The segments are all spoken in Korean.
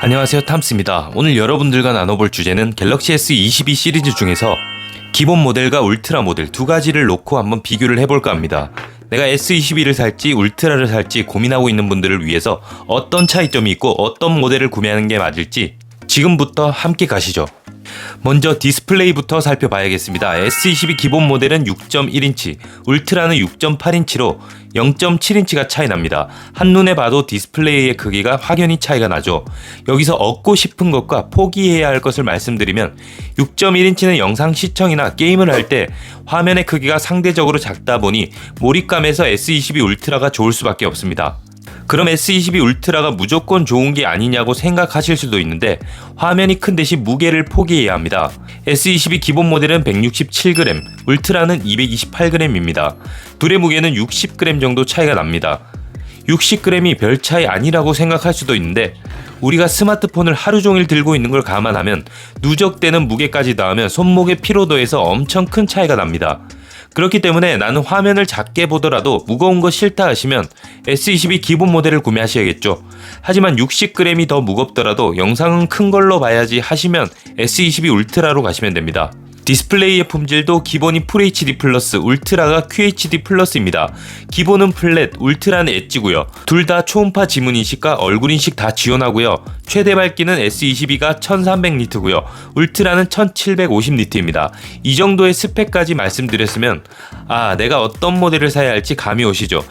안녕하세요, 탐스입니다. 오늘 여러분들과 나눠볼 주제는 갤럭시 S22 시리즈 중에서 기본 모델과 울트라 모델 두 가지를 놓고 한번 비교를 해볼까 합니다. 내가 S22를 살지 울트라를 살지 고민하고 있는 분들을 위해서 어떤 차이점이 있고 어떤 모델을 구매하는 게 맞을지 지금부터 함께 가시죠. 먼저 디스플레이부터 살펴봐야겠습니다. S22 기본 모델은 6.1인치, 울트라는 6.8인치로 0.7인치가 차이 납니다. 한눈에 봐도 디스플레이의 크기가 확연히 차이가 나죠. 여기서 얻고 싶은 것과 포기해야 할 것을 말씀드리면 6.1인치는 영상 시청이나 게임을 할 때 화면의 크기가 상대적으로 작다 보니 몰입감에서 S22 울트라가 좋을 수밖에 없습니다. 그럼 S22 울트라가 무조건 좋은 게 아니냐고 생각하실 수도 있는데 화면이 큰 대신 무게를 포기해야 합니다. S22 기본 모델은 167g, 울트라는 228g입니다. 둘의 무게는 60g 정도 차이가 납니다. 60g이 별 차이 아니라고 생각할 수도 있는데 우리가 스마트폰을 하루 종일 들고 있는 걸 감안하면 누적되는 무게까지 더하면 손목의 피로도에서 엄청 큰 차이가 납니다. 그렇기 때문에 나는 화면을 작게 보더라도 무거운 거 싫다 하시면 S22 기본 모델을 구매하셔야겠죠. 하지만 60g이 더 무겁더라도 영상은 큰 걸로 봐야지 하시면 S22 울트라로 가시면 됩니다. 디스플레이의 품질도 기본이 FHD+, 울트라가 QHD+입니다. 기본은 플랫, 울트라는 엣지고요. 둘 다 초음파 지문 인식과 얼굴 인식 다 지원하고요. 최대 밝기는 S22가 1300니트고요. 울트라는 1750니트입니다. 이 정도의 스펙까지 말씀드렸으면 내가 어떤 모델을 사야 할지 감이 오시죠.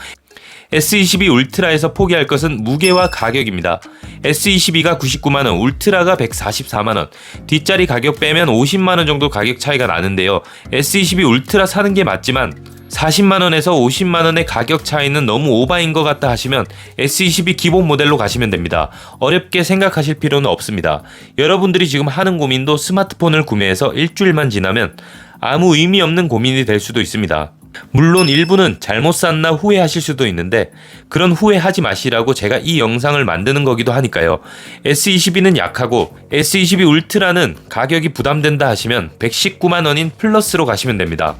S22 울트라에서 포기할 것은 무게와 가격입니다. S22가 99만원, 울트라가 144만원, 뒷자리 가격 빼면 50만원 정도 가격 차이가 나는데요. S22 울트라 사는 게 맞지만 40만원에서 50만원의 가격 차이는 너무 오바인 것 같다 하시면 S22 기본 모델로 가시면 됩니다. 어렵게 생각하실 필요는 없습니다. 여러분들이 지금 하는 고민도 스마트폰을 구매해서 일주일만 지나면 아무 의미 없는 고민이 될 수도 있습니다. 물론 일부는 잘못 샀나 후회하실 수도 있는데 그런 후회하지 마시라고 제가 이 영상을 만드는 거기도 하니까요. S22는 약하고 S22 울트라는 가격이 부담된다 하시면 119만원인 플러스로 가시면 됩니다.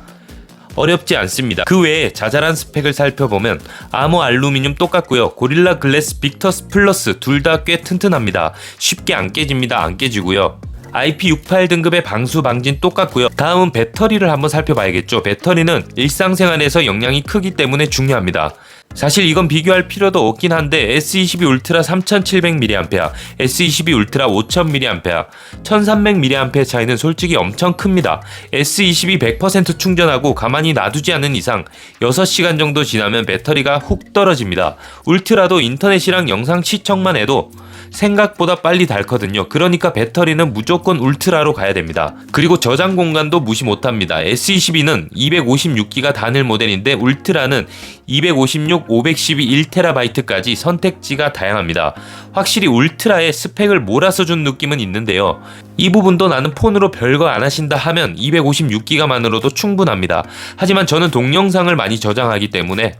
어렵지 않습니다. 그 외에 자잘한 스펙을 살펴보면 아모 알루미늄 똑같고요. 고릴라 글래스 빅터스 플러스 둘 다 꽤 튼튼합니다. 쉽게 안 깨집니다. 안 깨지고요. IP68 등급의 방수 방진 똑같고요. 다음은 배터리를 한번 살펴봐야겠죠. 배터리는 일상생활에서 영향이 크기 때문에 중요합니다. 사실 이건 비교할 필요도 없긴 한데 S22 울트라 3700mAh, S22 울트라 5000mAh, 1300mAh 차이는 솔직히 엄청 큽니다. S22 100% 충전하고 가만히 놔두지 않는 이상 6시간 정도 지나면 배터리가 훅 떨어집니다. 울트라도 인터넷이랑 영상 시청만 해도 생각보다 빨리 닳거든요. 그러니까 배터리는 무조건 울트라로 가야 됩니다. 그리고 저장 공간도 무시 못합니다. S22는 256기가 단일 모델인데 울트라는 256, 512, 1TB까지 선택지가 다양합니다. 확실히 울트라에 스펙을 몰아서준 느낌은 있는데요. 이 부분도 나는 폰으로 별거 안 하신다 하면 256기가만으로도 충분합니다. 하지만 저는 동영상을 많이 저장하기 때문에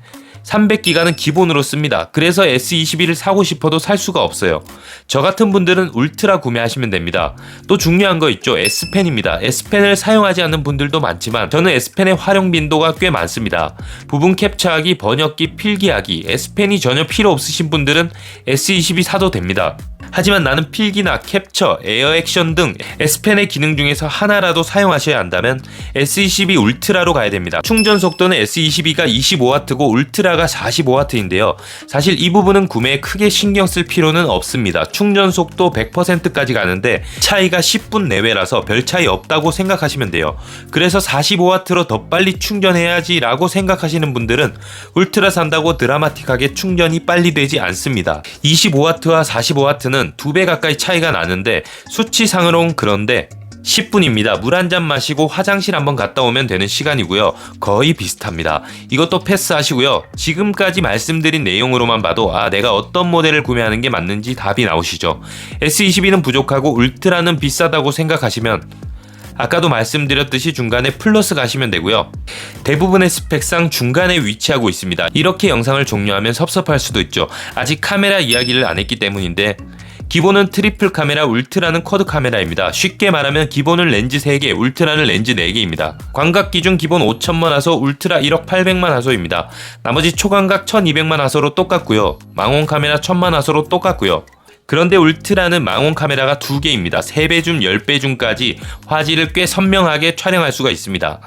300기가는 기본으로 씁니다. 그래서 S22를 사고 싶어도 살 수가 없어요. 저 같은 분들은 울트라 구매하시면 됩니다. 또 중요한 거 있죠. S펜입니다. S펜을 사용하지 않는 분들도 많지만 저는 S펜의 활용 빈도가 꽤 많습니다. 부분 캡처하기, 번역기, 필기하기, S펜이 전혀 필요 없으신 분들은 S22 사도 됩니다. 하지만 나는 필기나 캡처, 에어 액션 등 S펜의 기능 중에서 하나라도 사용하셔야 한다면 S22 울트라로 가야 됩니다. 충전 속도는 S22가 25W고 울트라가 45W인데요. 사실 이 부분은 구매에 크게 신경 쓸 필요는 없습니다. 충전 속도 100%까지 가는데 차이가 10분 내외라서 별 차이 없다고 생각하시면 돼요. 그래서 45W로 더 빨리 충전해야지 라고 생각하시는 분들은 울트라 산다고 드라마틱하게 충전이 빨리 되지 않습니다. 25W와 45W는 2배 가까이 차이가 나는데 수치상으로는 그런데 10분입니다. 물 한 잔 마시고 화장실 한번 갔다 오면 되는 시간이고요. 거의 비슷합니다. 이것도 패스하시고요. 지금까지 말씀드린 내용으로만 봐도 내가 어떤 모델을 구매하는 게 맞는지 답이 나오시죠. S22는 부족하고 울트라는 비싸다고 생각하시면 아까도 말씀드렸듯이 중간에 플러스 가시면 되고요. 대부분의 스펙상 중간에 위치하고 있습니다. 이렇게 영상을 종료하면 섭섭할 수도 있죠. 아직 카메라 이야기를 안 했기 때문인데 기본은 트리플 카메라, 울트라는 쿼드 카메라입니다. 쉽게 말하면 기본은 렌즈 3개, 울트라는 렌즈 4개입니다. 광각 기준 기본 5000만 화소, 울트라 1억 800만 화소입니다. 나머지 초광각 1200만 화소로 똑같고요. 망원 카메라 1000만 화소로 똑같고요. 그런데 울트라는 망원 카메라가 2개입니다. 3배 줌, 10배 줌까지 화질을 꽤 선명하게 촬영할 수가 있습니다.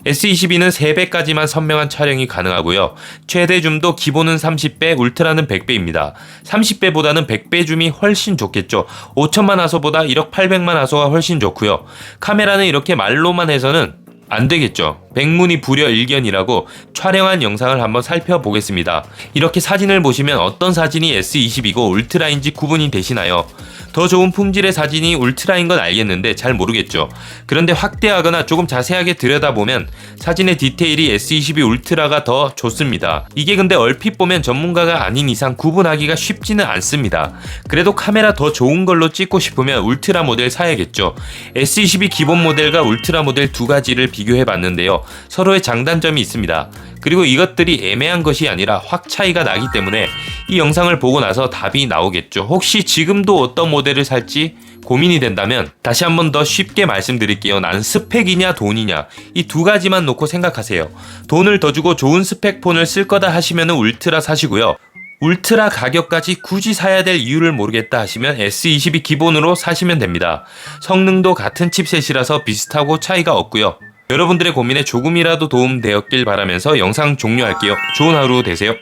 S22는 3배까지만 선명한 촬영이 가능하고요. 최대 줌도 기본은 30배, 울트라는 100배입니다. 30배보다는 100배 줌이 훨씬 좋겠죠. 5천만 화소보다 1억 800만 화소가 훨씬 좋고요. 카메라는 이렇게 말로만 해서는 안 되겠죠. 백문이 불여일견이라고 촬영한 영상을 한번 살펴보겠습니다. 이렇게 사진을 보시면 어떤 사진이 S22고 울트라인지 구분이 되시나요? 더 좋은 품질의 사진이 울트라인 건 알겠는데 잘 모르겠죠. 그런데 확대하거나 조금 자세하게 들여다보면 사진의 디테일이 S22 울트라가 더 좋습니다. 이게 근데 얼핏 보면 전문가가 아닌 이상 구분하기가 쉽지는 않습니다. 그래도 카메라 더 좋은 걸로 찍고 싶으면 울트라 모델 사야겠죠. S22 기본 모델과 울트라 모델 2가지를 비교해 봤는데요. 서로의 장단점이 있습니다. 그리고 이것들이 애매한 것이 아니라 확 차이가 나기 때문에 이 영상을 보고 나서 답이 나오겠죠. 혹시 지금도 어떤 모델을 살지 고민이 된다면 다시 한번 더 쉽게 말씀드릴게요. 난 스펙이냐 돈이냐 이 2가지만 놓고 생각하세요. 돈을 더 주고 좋은 스펙 폰을 쓸 거다 하시면 울트라 사시고요. 울트라 가격까지 굳이 사야 될 이유를 모르겠다 하시면 S22 기본으로 사시면 됩니다. 성능도 같은 칩셋이라서 비슷하고 차이가 없고요. 여러분들의 고민에 조금이라도 도움 되었길 바라면서 영상 종료할게요. 좋은 하루 되세요.